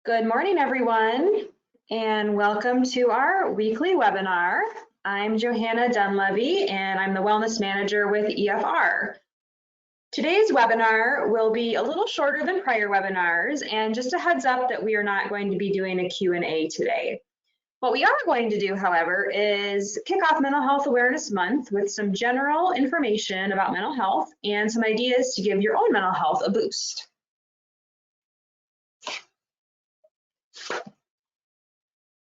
Good morning, everyone, and welcome to our weekly webinar. I'm Johanna Dunlevy, and I'm the Wellness Manager with EFR. Today's webinar will be a little shorter than prior webinars, and just a heads up that we are not going to be doing a Q&A today. What we are going to do, however, is kick off Mental Health Awareness Month with some general information about mental health and some ideas to give your own mental health a boost.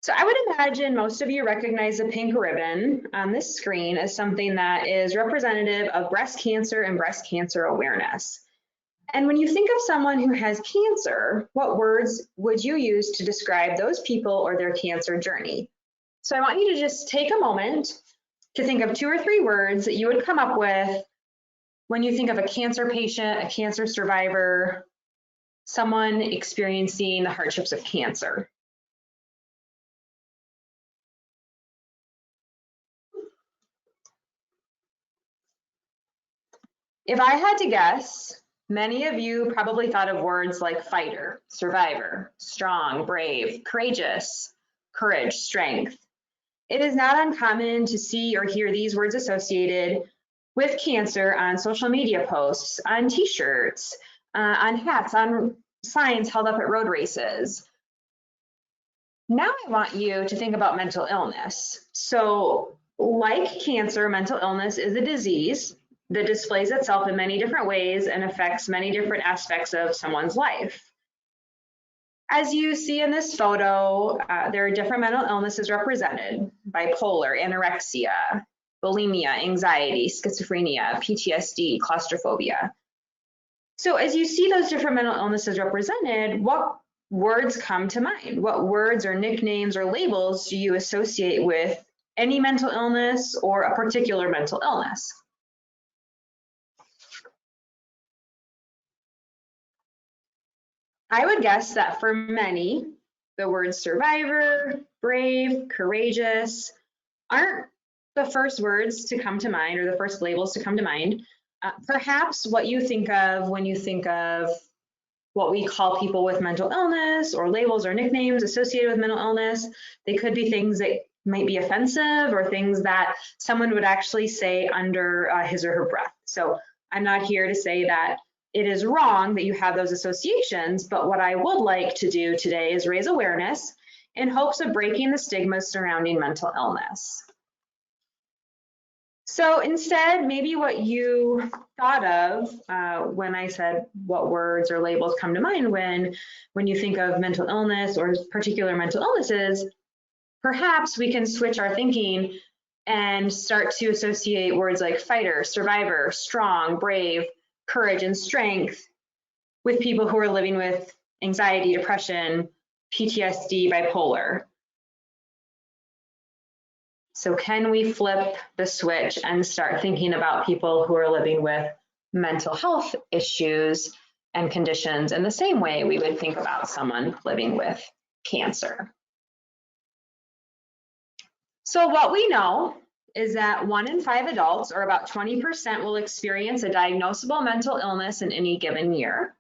So I would imagine most of you recognize the pink ribbon on this screen as something that is representative of breast cancer and breast cancer awareness. And when you think of someone who has cancer, what words would you use to describe those people or their cancer journey? So I want you to just take a moment to think of 2 or 3 words that you would come up with when you think of a cancer patient, a cancer survivor, someone experiencing the hardships of cancer. If I had to guess, many of you probably thought of words like fighter, survivor, strong, brave, courageous, courage, strength. It is not uncommon to see or hear these words associated with cancer on social media posts, on t-shirts, on hats, on signs held up at road races. Now I want you to think about mental illness. So, like cancer, mental illness is a disease that displays itself in many different ways and affects many different aspects of someone's life. As you see in this photo, there are different mental illnesses represented: bipolar, anorexia, bulimia, anxiety, schizophrenia, PTSD, claustrophobia. So as you see those different mental illnesses represented, what words come to mind? What words or nicknames or labels do you associate with any mental illness or a particular mental illness? I would guess that for many, the words survivor, brave, courageous aren't the first words to come to mind or the first labels to come to mind. Perhaps what you think of when you think of what we call people with mental illness or labels or nicknames associated with mental illness, they could be things that might be offensive or things that someone would actually say under his or her breath. So I'm not here to say that it is wrong that you have those associations, but what I would like to do today is raise awareness in hopes of breaking the stigma surrounding mental illness. So instead, maybe what you thought of when I said what words or labels come to mind when you think of mental illness or particular mental illnesses, perhaps we can switch our thinking and start to associate words like fighter, survivor, strong, brave, courage, and strength with people who are living with anxiety, depression, PTSD, bipolar. So can we flip the switch and start thinking about people who are living with mental health issues and conditions in the same way we would think about someone living with cancer? So what we know is that 1 in 5 adults, or about 20%, will experience a diagnosable mental illness in any given year.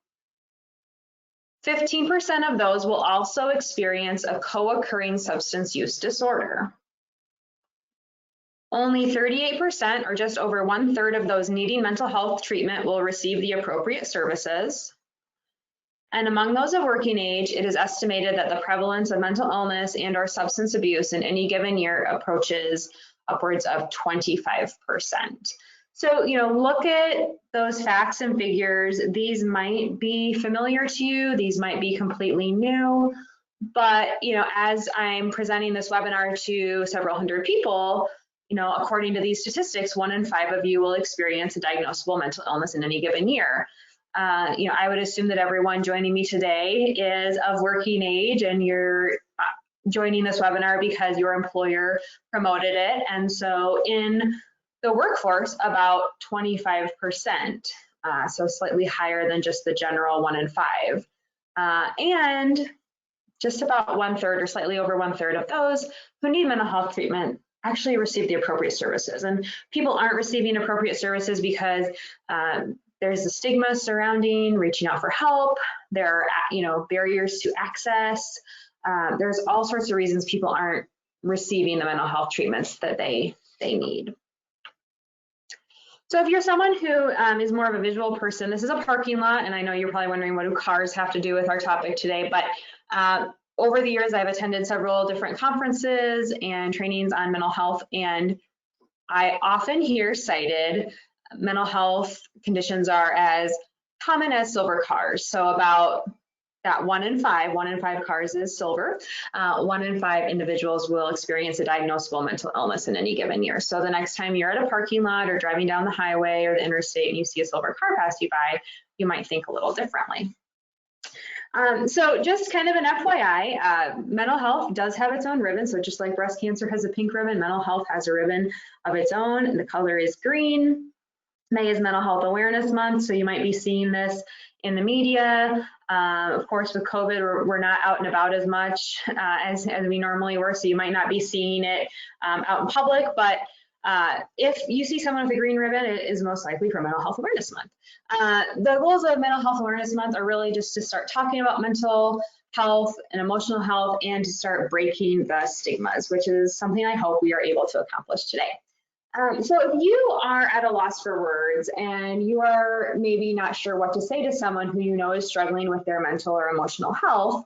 15% of those will also experience a co-occurring substance use disorder. Only 38%, or just over 1/3 of those needing mental health treatment, will receive the appropriate services. And among those of working age, it is estimated that the prevalence of mental illness and/or substance abuse in any given year approaches upwards of 25%. So, look at those facts and figures. These might be familiar to you. These might be completely new. But, as I'm presenting this webinar to several hundred people, according to these statistics, 1 in 5 of you will experience a diagnosable mental illness in any given year. I would assume that everyone joining me today is of working age, and you're joining this webinar because your employer promoted it. And so in the workforce, about 25%, so slightly higher than just the general 1 in 5. And just about 1/3 or slightly over 1/3 of those who need mental health treatment actually receive the appropriate services. And people aren't receiving appropriate services because There's the stigma surrounding reaching out for help. There are, barriers to access. There's all sorts of reasons people aren't receiving the mental health treatments that they need. So if you're someone who is more of a visual person, this is a parking lot, and I know you're probably wondering, what do cars have to do with our topic today? But over the years, I've attended several different conferences and trainings on mental health, and I often hear cited mental health conditions are as common as silver cars. So about that 1 in 5 cars is silver. 1 in 5 individuals will experience a diagnosable mental illness in any given year. So the next time you're at a parking lot or driving down the highway or the interstate and you see a silver car pass you by, you might think a little differently. So just kind of an FYI, mental health does have its own ribbon. So just like breast cancer has a pink ribbon, mental health has a ribbon of its own, and the color is green. May is Mental Health Awareness Month, so you might be seeing this in the media. Of course, with COVID, we're not out and about as much as we normally were, so you might not be seeing it out in public, but if you see someone with a green ribbon, it is most likely for Mental Health Awareness Month. The goals of Mental Health Awareness Month are really just to start talking about mental health and emotional health and to start breaking the stigmas, which is something I hope we are able to accomplish today. So if you are at a loss for words and you are maybe not sure what to say to someone who you know is struggling with their mental or emotional health,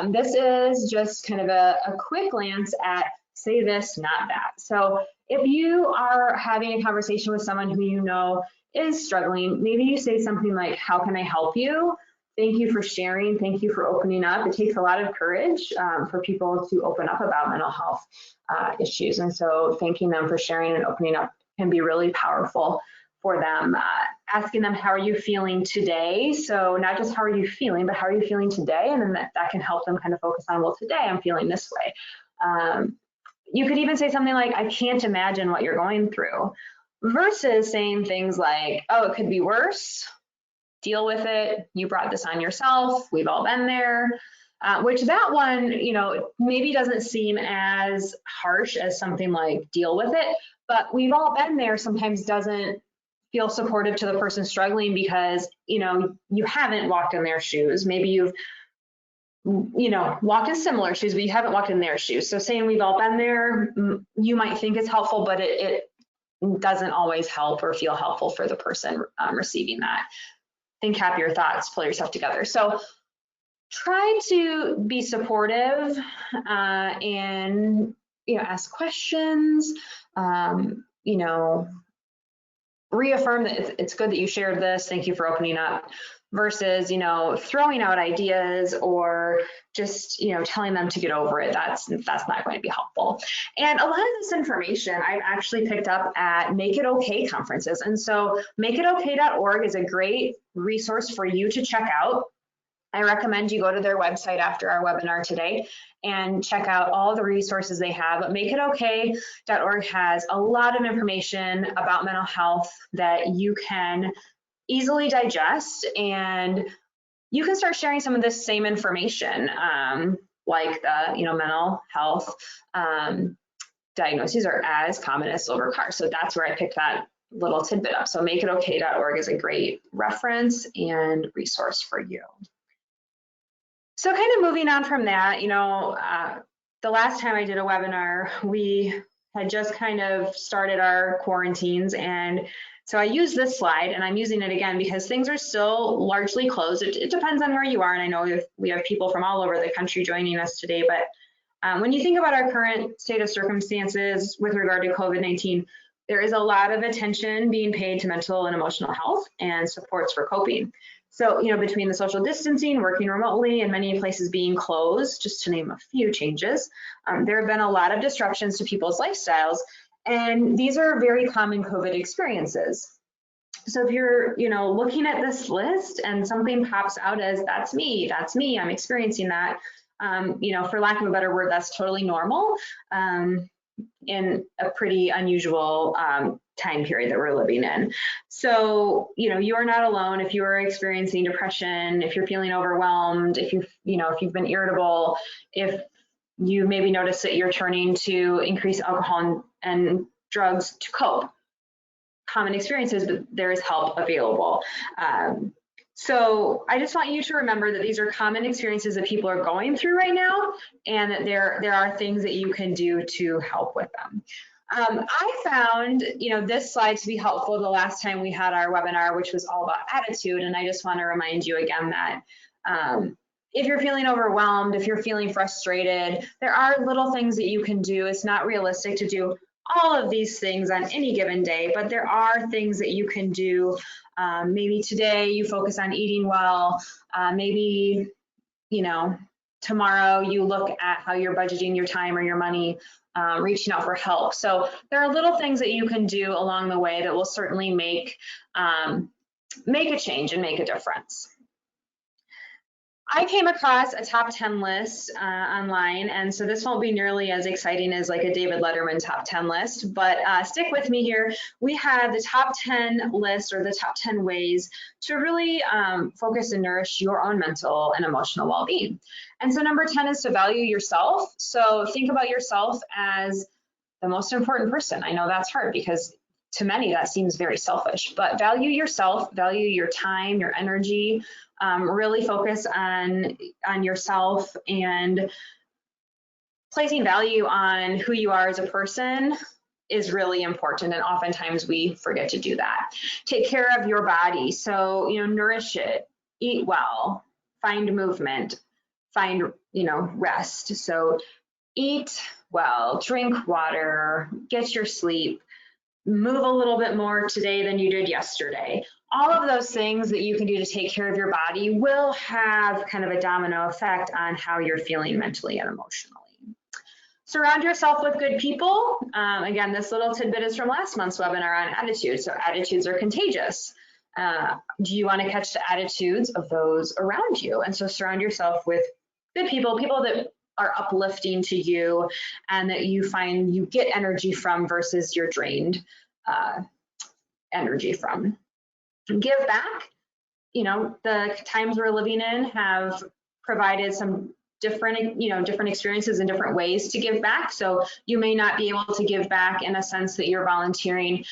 this is just kind of a quick glance at say this, not that. So if you are having a conversation with someone who you know is struggling, maybe you say something like, how can I help you? Thank you for sharing. Thank you for opening up. It takes a lot of courage for people to open up about mental health issues. And so thanking them for sharing and opening up can be really powerful for them. Asking them, how are you feeling today? So not just how are you feeling, but how are you feeling today? And then that can help them kind of focus on, well, today I'm feeling this way. You could even say something like, I can't imagine what you're going through, versus saying things like, oh, it could be worse. Deal with it. You brought this on yourself. We've all been there. Which that one, maybe doesn't seem as harsh as something like deal with it, but we've all been there sometimes doesn't feel supportive to the person struggling because, you haven't walked in their shoes. Maybe you've, walked in similar shoes, but you haven't walked in their shoes. So saying we've all been there, you might think it's helpful, but it doesn't always help or feel helpful for the person receiving that. Think happier thoughts, pull yourself together. So try to be supportive and ask questions, reaffirm that it's good that you shared this, thank you for opening up, versus throwing out ideas or just telling them to get over it. That's not going to be helpful. And a lot of this information I've actually picked up at Make It Okay conferences, and so makeitokay.org is a great resource for you to check out. I recommend you go to their website after our webinar today and check out all the resources they have. But makeitokay.org has a lot of information about mental health that you can easily digest, and you can start sharing some of this same information, like the mental health diagnoses are as common as silver cars. So that's where I picked that little tidbit up. So makeitokay.org is a great reference and resource for you. So kind of moving on from that, the last time I did a webinar, we had just kind of started our quarantines, and so I used this slide, and I'm using it again because things are still largely closed. It depends on where you are, and I know we have people from all over the country joining us today, but when you think about our current state of circumstances with regard to COVID-19, there is a lot of attention being paid to mental and emotional health and supports for coping. So, between the social distancing, working remotely, and many places being closed, just to name a few changes, there have been a lot of disruptions to people's lifestyles, and these are very common COVID experiences. So if you're, looking at this list and something pops out as that's me, I'm experiencing that, for lack of a better word, that's totally normal in a pretty unusual time period that we're living in. So, you are not alone. If you are experiencing depression, if you're feeling overwhelmed, if you've been irritable, if you maybe notice that you're turning to increase alcohol and drugs to cope, common experiences, but there is help available. So I just want you to remember that these are common experiences that people are going through right now, and that there are things that you can do to help with them. I found, this slide to be helpful the last time we had our webinar, which was all about attitude. And I just want to remind you again that if you're feeling overwhelmed, if you're feeling frustrated, there are little things that you can do. It's not realistic to do all of these things on any given day, but there are things that you can do. Maybe today you focus on eating well. Maybe, tomorrow you look at how you're budgeting your time or your money, reaching out for help. So there are little things that you can do along the way that will certainly make a change and make a difference. I came across a top 10 list online, and so this won't be nearly as exciting as like a David Letterman top 10 list, but stick with me here. We have the top 10 list, or the top 10 ways to really focus and nourish your own mental and emotional well-being. And so number 10 is to value yourself. So think about yourself as the most important person. I know that's hard because to many that seems very selfish, but value yourself, value your time, your energy. Really focus on yourself, and placing value on who you are as a person is really important, and oftentimes we forget to do that. Take care of your body, so nourish it, eat well, find movement, find rest. So eat well, drink water, get your sleep, move a little bit more today than you did yesterday. All of those things that you can do to take care of your body will have kind of a domino effect on how you're feeling mentally and emotionally. Surround yourself with good people. Again, this little tidbit is from last month's webinar on attitudes. So attitudes are contagious. Do you want to catch the attitudes of those around you? And so surround yourself with good people, people that are uplifting to you and that you find you get energy from versus you're drained energy from. Give back. The times we're living in have provided some different experiences and different ways to give back. So you may not be able to give back in a sense that you're volunteering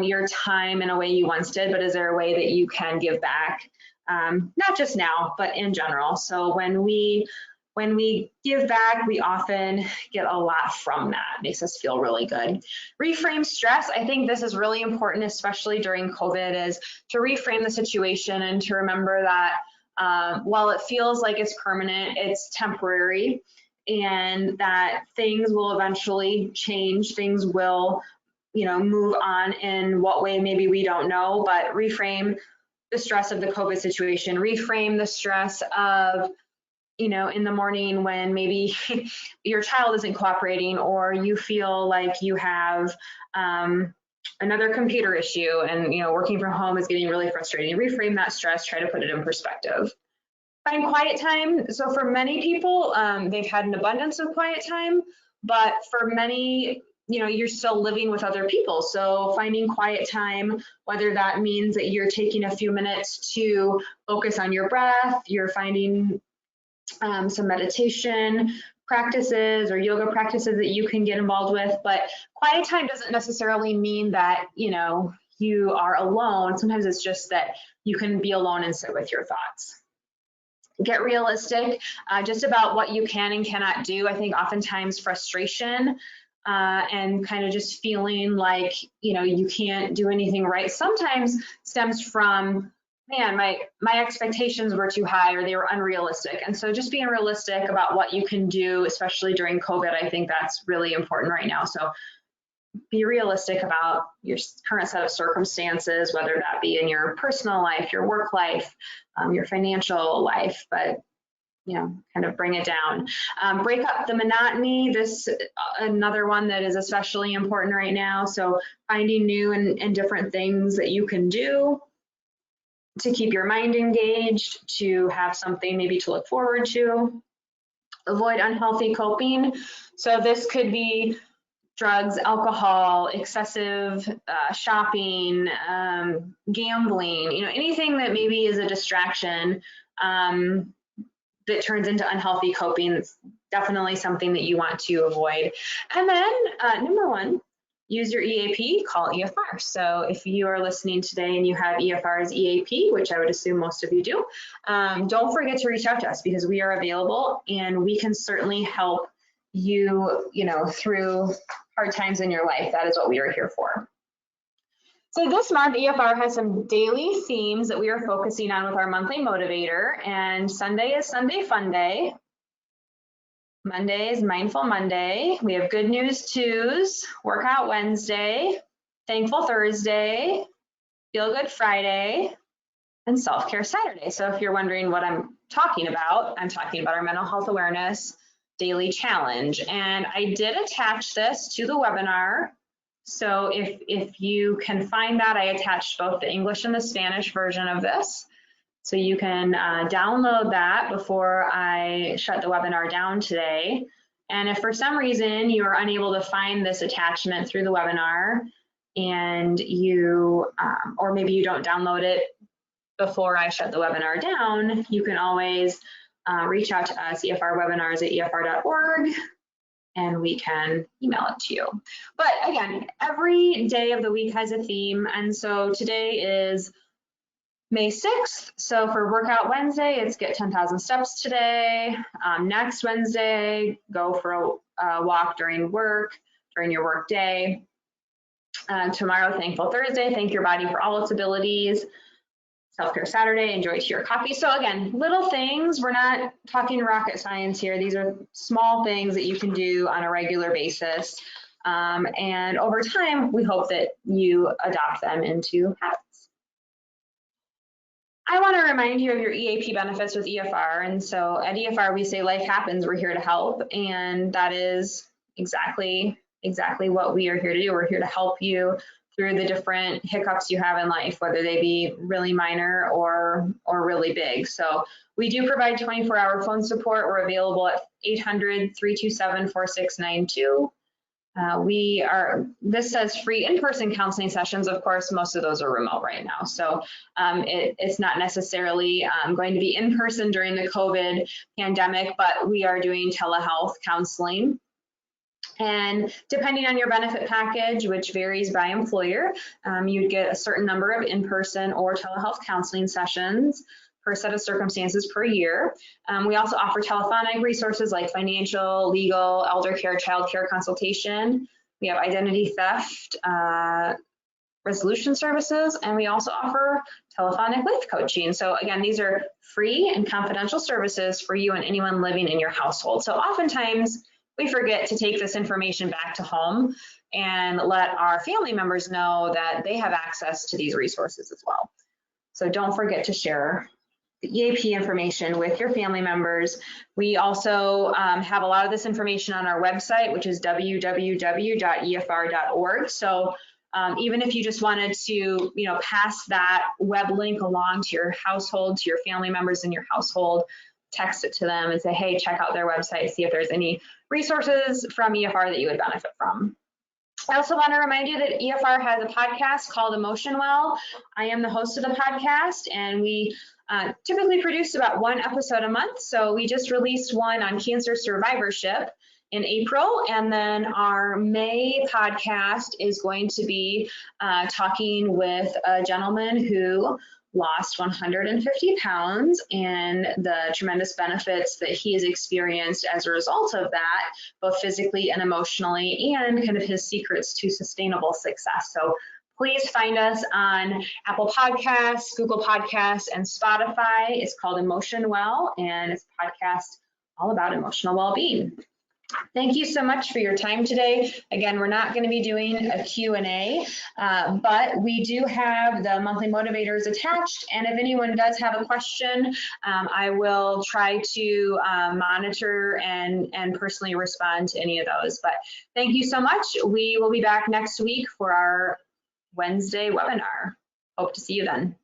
your time in a way you once did, but is there a way that you can give back? Not just now, but in general. So when we give back, we often get a lot from that. It makes us feel really good. Reframe stress. I think this is really important, especially during COVID, is to reframe the situation and to remember that while it feels like it's permanent, it's temporary, and that things will eventually change. Things will, move on in what way, maybe we don't know, but reframe the stress of the COVID situation, reframe the stress of in the morning when maybe your child isn't cooperating, or you feel like you have another computer issue and working from home is getting really frustrating. Reframe that stress, try to put it in perspective. Find quiet time. So for many people, they've had an abundance of quiet time, but for many, you're still living with other people. So finding quiet time, whether that means that you're taking a few minutes to focus on your breath, you're finding some meditation practices or yoga practices that you can get involved with. But quiet time doesn't necessarily mean that you are alone. Sometimes it's just that you can be alone and sit with your thoughts. Get realistic just about what you can and cannot do. I think oftentimes frustration and kind of just feeling like you can't do anything right sometimes stems from, man, my expectations were too high or they were unrealistic. And so just being realistic about what you can do, especially during COVID, I think that's really important right now. So be realistic about your current set of circumstances, whether that be in your personal life, your work life, your financial life, but kind of bring it down. Break up the monotony. This another one that is especially important right now. So finding new and different things that you can do to keep your mind engaged, to have something maybe to look forward to. Avoid unhealthy coping. So this could be drugs, alcohol, excessive shopping, gambling, anything that maybe is a distraction that turns into unhealthy coping. It's definitely something that you want to avoid. And then number one, use your EAP, call EFR. So if you are listening today and you have EFR's EAP, which I would assume most of you do, don't forget to reach out to us because we are available and we can certainly help you, through hard times in your life. That is what we are here for. So this month, EFR has some daily themes that we are focusing on with our monthly motivator, and Sunday is Sunday Fun Day. Monday is Mindful Monday. We have Good News Tuesdays, Workout Wednesday, Thankful Thursday, Feel Good Friday, and Self-Care Saturday. So if you're wondering what I'm talking about our mental health awareness daily challenge. And I did attach this to the webinar. So if you can find that, I attached both the English and the Spanish version of this. So you can download that before I shut the webinar down today. And if for some reason you are unable to find this attachment through the webinar and you, or maybe you don't download it before I shut the webinar down, you can always reach out to us, efrwebinars@efr.org, and we can email it to you. But again, every day of the week has a theme. And so today is May 6th. So for Workout Wednesday, it's get 10,000 steps today. Next Wednesday, go for a walk during your work day. Tomorrow, Thankful Thursday, thank your body for all its abilities. Self-Care Saturday, enjoy tea or coffee. So again, little things, we're not talking rocket science here. These are small things that you can do on a regular basis. And over time, we hope that you adopt them into habits. I want to remind you of your EAP benefits with EFR. And so at EFR, we say life happens, we're here to help. And that is exactly what we are here to do. We're here to help you through the different hiccups you have in life, whether they be really minor or really big. So we do provide 24-hour phone support. We're available at 800-327-4692. This says free in-person counseling sessions. Of course, most of those are remote right now. So it's not necessarily going to be in person during the COVID pandemic, but we are doing telehealth counseling. And depending on your benefit package, which varies by employer, you'd get a certain number of in-person or telehealth counseling sessions per set of circumstances per year. We also offer telephonic resources like financial, legal, elder care, child care consultation. We have identity theft resolution services, and we also offer telephonic life coaching. So again, these are free and confidential services for you and anyone living in your household. So oftentimes, we forget to take this information back to home and let our family members know that they have access to these resources as well. So don't forget to share the EAP information with your family members. We also have a lot of this information on our website, which is www.efr.org. So even if you just wanted to, pass that web link along to your household, to your family members in your household, text it to them and say, hey, check out their website, see if there's any resources from EFR that you would benefit from. I also want to remind you that EFR has a podcast called Emotion Well. I am the host of the podcast, and we typically produce about one episode a month. So we just released one on cancer survivorship in April, and then our May podcast is going to be talking with a gentleman who lost 150 pounds and the tremendous benefits that he has experienced as a result of that, both physically and emotionally, and kind of his secrets to sustainable success. So please find us on Apple Podcasts, Google Podcasts, and Spotify. It's called Emotion Well, and it's a podcast all about emotional well-being. Thank you so much for your time today. Again, we're not going to be doing a Q&A, but we do have the monthly motivators attached. And if anyone does have a question, I will try to monitor and personally respond to any of those. But thank you so much. We will be back next week for our Wednesday webinar. Hope to see you then.